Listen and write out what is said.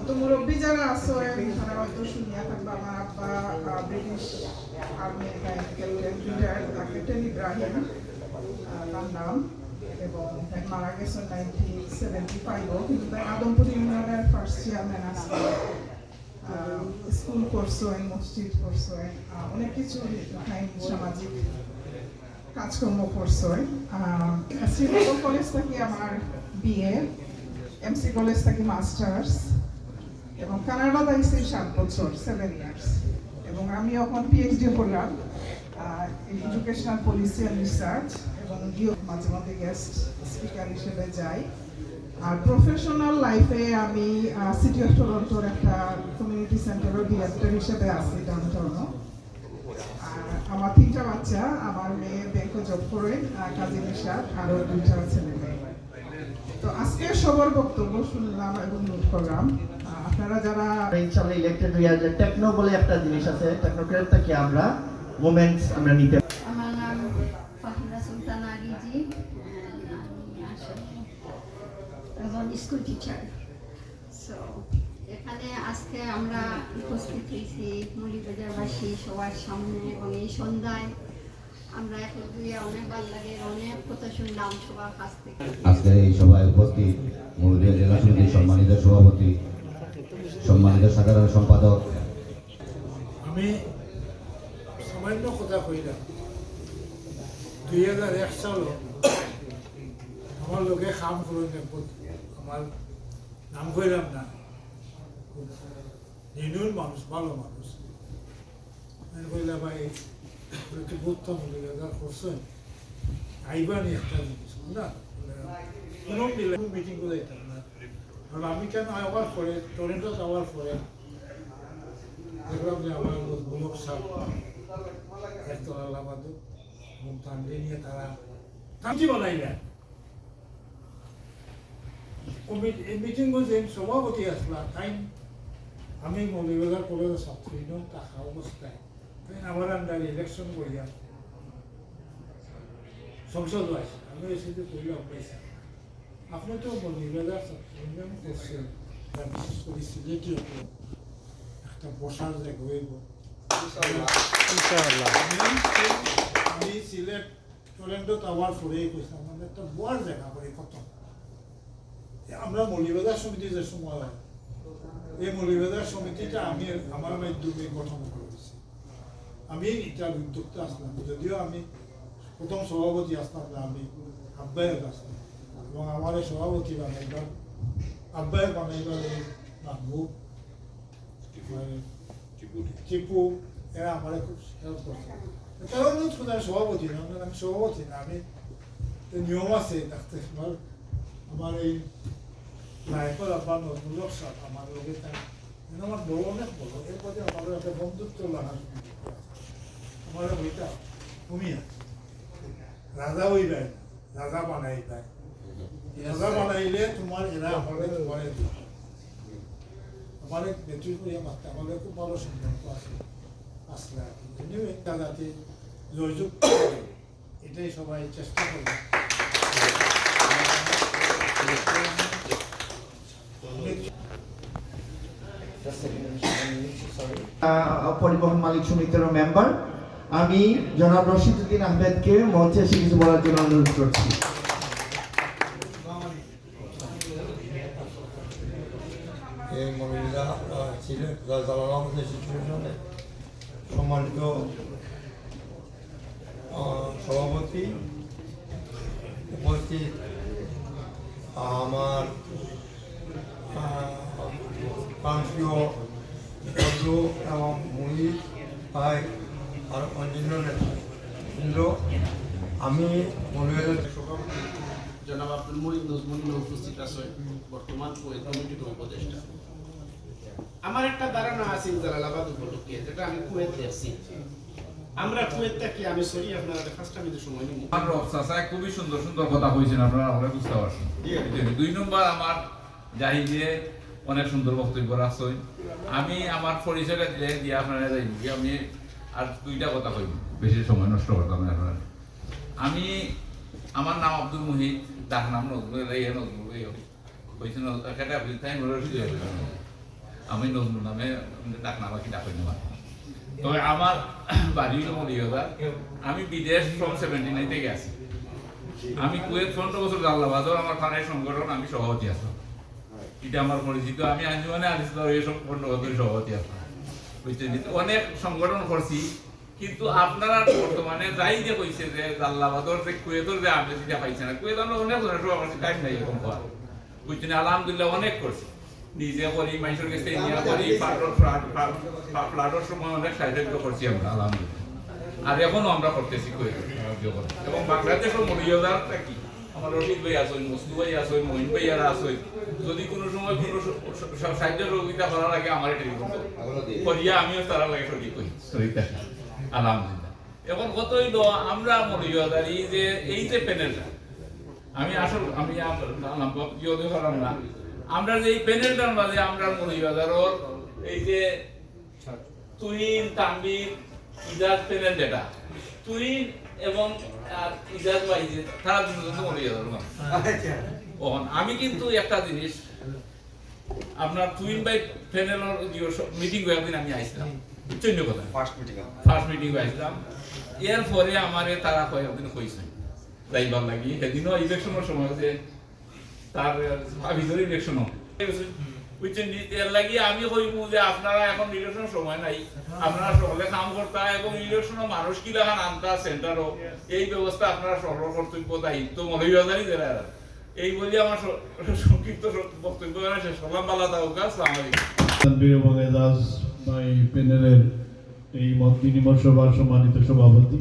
তো মুরব্বী যারা আছো তারা হয়তো শুনিয়া থাকবে আমার আব্বা British army retired captain Ibrahim তার নাম, এবং মারা গেছেন 1975 কিন্তু তাই আদমপুর ইউনিয়নের ফার্স্ট চেয়ারম্যান আছে, স্কুল করছেন, মসজিদ করছেন, অনেক কিছু সামাজিক কাজকর্ম করছেন। শ্রীনগর কলেজ থেকে আমার বিএ, এমসি কলেজ থেকে মাস্টার্স, এবং কানাডা আইসি 7 বছর 7 ইয়ার্স, এবং আমি এখন পিএইচডি করলাম এডুকেশনাল পলিসি অ্যান্ড রিসার্চ, এবং মাঝে মাঝে গেস্ট স্পিকার হিসেবে যাই। আর প্রফেশনাল লাইফে আমি সিটি অফ টরন্টোর একটা কমিউনিটি সেন্টারের ডিরেক্টর হিসেবে আছি ডাউনটাউনও। আমার 3টা বাচ্চা, আমার মেয়ে ব্যাংকে জব করে, কাজী নিশাদ, আরও 2টা ছেলে মেয়ে। তো আজকে সবার বক্তব্য শুনলাম এবং নোট করলাম। আপনারা যারা ইনশাআল্লাহ ইলেক্টেড হইয়া যে টেকনো বলে একটা জিনিস আছে, টেকনোক্রেট থেকে আমরা মোমেন্টস আমরা নিতে। আমার নাম ফাহিদা সুলতানা আলিজি, আমি আসলে একজন স্কুল টিচার। সো এখানে আজকে আমরা উপস্থিত হয়েছি মৌলভীবাজারবাসী সবার সামনে, এবং এই সন্ধ্যায় আমরা এখন অনেক ভালো লাগে, অনেক কথা শুনলাম সবার কাছ থেকে। আজকের এই সভায় উপস্থিত মৌলভীবাজার জেলা সমিতির সম্মানিত সভাপতি, সম্মানিত সাধারণ সম্পাদক। আমি সামান্য কথা কইলাম, 2001 সাল আমার লোকে কাম করেন, আমার নাম কইলাম না, জেনুইন মানুষ, ভালো মানুষ। আমি কইলাম ভাই একটু বুঝতাম করছেন, আইবানি একটা জিনিস না, কোনো মিটিং করে যেতাম না। আর আমি কেন আওয়ার পরে টরেন্টো যাওয়ার পরে দেখলাম যে আমার ব্লক সাহেব একতলা লাভাদু এবং তান্ডে নিয়ে তারা কামটি বানাইলেন। এই মিটিং করছে সভাপতি আসলা তাই আমি মৌলভীবাজার কলেজের ছাত্রী থাকা অবস্থায় তাই আমার আন্ডারে ইলেকশন করিয়া সংসদ আছে। আমি এসে যে কইলাম পাইছি আপনি তো মৌলভীবাজার ইউনিয়ন করছেন, বিশেষ করে সিলেটি একটা বসার জায়গা হইব। আমি সিলেট টরেন্টো টাওয়ার ফোরেই কইছিলাম মানে একটা বড় জায়গা করে কত আমরা মৌলভীবাজার সমিতি যে সময় হয়, এই মৌলভীবাজার সমিতিটা আমি আমার মাধ্যমে গঠন করেছি। আমি এটার উদ্যোক্তা আসলাম, যদিও আমি প্রথম সভাপতি আসলাম না, আমি আহ্বায়ক আসলাম, এবং আমার এই সভাপতি বানাইবার আহ্বায়ক বানাইবার মাহবুব টিপু এরা আমার খুব হেল্প করছে। কারণ সভাপতি না, আমি সভাপতি না, আমি নিয়ম আছে থাকতে আমার এই লাইফের আপনার নজরুল সাহেব আমার লোকের আমার বড় অনেক বড়, এরপরে আমার একটা বন্ধুত্ব লাগার আমার বইটা কমিয়া রাজা ওই দেয়, রাজা বানাই দেয়, রাজা বানাইলে তোমার এরা আমাদের তোমার আমার নেতৃত্ব করিয়া মারতে আমাদের খুব ভালো সম্পর্ক আছে আসলে আর কি যাতে জয়যুক্ত এটাই সবাই চেষ্টা করবে। পরিবহন মালিক সমিতির মেম্বার আমি জনাব রশিদউদ্দিন আহমেদকে মঞ্চে এসে কিছু বলার জন্য অনুরোধ করছি। সম্মানিত সভাপতি, উপস্থিত আমার প্রান্তীয় বন্ধু এবং মুহিত ভাই আর অন্যান্য নেতৃবৃন্দ, আমি মৌলভীবাজার সভাপতি জনাব আব্দুল মুহিত নজমুল উপস্থিত আছে, বর্তমান কুয়েত কমিটির উপদেষ্টা। আমার একটা ধারণা আছে জালালাবাদ উপলক্ষে, যেটা আমি কুয়েত দেখছি। আমরা কুয়েত থাকি, আমি সরি আপনারা ফার্স্ট আমি তো সময় নিব। খুবই সুন্দর সুন্দর কথা কইছেন, আপনারা আমরা বুঝতে পারছেন। 2 নম্বর আমার জাহিদে অনেক সুন্দর বক্তব্য রাখছেন। আমি আমার পরিচয়টা দিয়ে আপনারা যাইবি, আমি আর 2টা কথা কইব, বেশি সময় নষ্ট করতাম না আপনারা। আমার নাম আব্দুল মুহিত, ডাক নাম নজরুল। কইছেন এখানে আপনি তাই বলে আমি নজরুল নামে ডাক নাম কি ডাক নেওয়া তবে আমার বাড়ি হলো মলিবাজার আমি বিদেশ ফ্রম 79 থেকে আসি আমি কুয়েত 15 বছর জাল্লাবাদর আমার থানায় সংগঠন আমি সভাপতি আছি এটা আমার পরিচিত আমি আঞ্জুমানে আনিসলাম এইসব 15 বছর সভাপতি আছি বুঝছেন অনেক সংগঠন করছি কিন্তু আপনারা বর্তমানে যাই যে কইছে যে জাল্লাবাদর যে কুয়েতর যে আপনি যেটা পাইছেন না কুয়েত আমরা অনেক ধরনের সভা করছি টাইম নাই এরকম করার বুঝছেন আলহামদুলিল্লাহ অনেক করছি নিজে করি মানুষের কাছে নিয়ে করি ফ্লাডের সময় অনেক সাহায্য করছি আমরা আলহামদুলিল্লাহ আর এখনো আমরা করতেছি এবং বাংলাদেশের মরিয়াদারটা কি আমার রশিদ ভাই আসেন মুসলু ভাই আসেন মহিন ভাইয়ারা আসেন যদি কোনো সময় কোনো সাহায্য সহযোগিতা করার আগে আমার টেলিফোন করিয়া আমিও তারা লাগে সঠিক করি আলহামদুলিল্লাহ এখন কত হইলো আমরা মরিয়াদার এই যে প্যানেলটা আমি আসল আমি করলাম না আমরা যে এই প্যানেলটার মাঝে আমরা মরিবাজারের এই যে তুহিন তানভীর ইজাজ প্যানেল যেটা তুহিন এবং ইজাজ ভাই যে তারা দুজন মরিবাজার আমি কিন্তু একটা জিনিস আপনার তুহিন ভাই প্যানেলের মিটিং কয়েকদিন আমি আইছিলাম চৈন্য কথা ফার্স্ট মিটিং আইছিলাম এরপরে আমারে তারা কয়েকদিন কইছে যাইবার লাগি সেদিনও ইলেকশনের সময় যে তার ভিতরে ইলেকশন বুঝছেন এর লাগি আমি কইব যে আপনারা এখন ইলেকশনের সময় নাই আপনারা সকলে কাম করতে এবং ইলেকশনে মানুষ কি লাগান আনতা সেন্টারও এই ব্যবস্থা আপনারা সর্ব কর্তব্য দায়িত্ব মৌলভীবাজারই জেলা এই বলি আমার সংক্ষিপ্ত বক্তব্য শেষ করলাম ভালো থাকুক আসসালামু আলাইকুম তানভীর এবং এজাজ ভাই প্যানেলের এই মত বিনিময় সভার সম্মানিত সভাপতি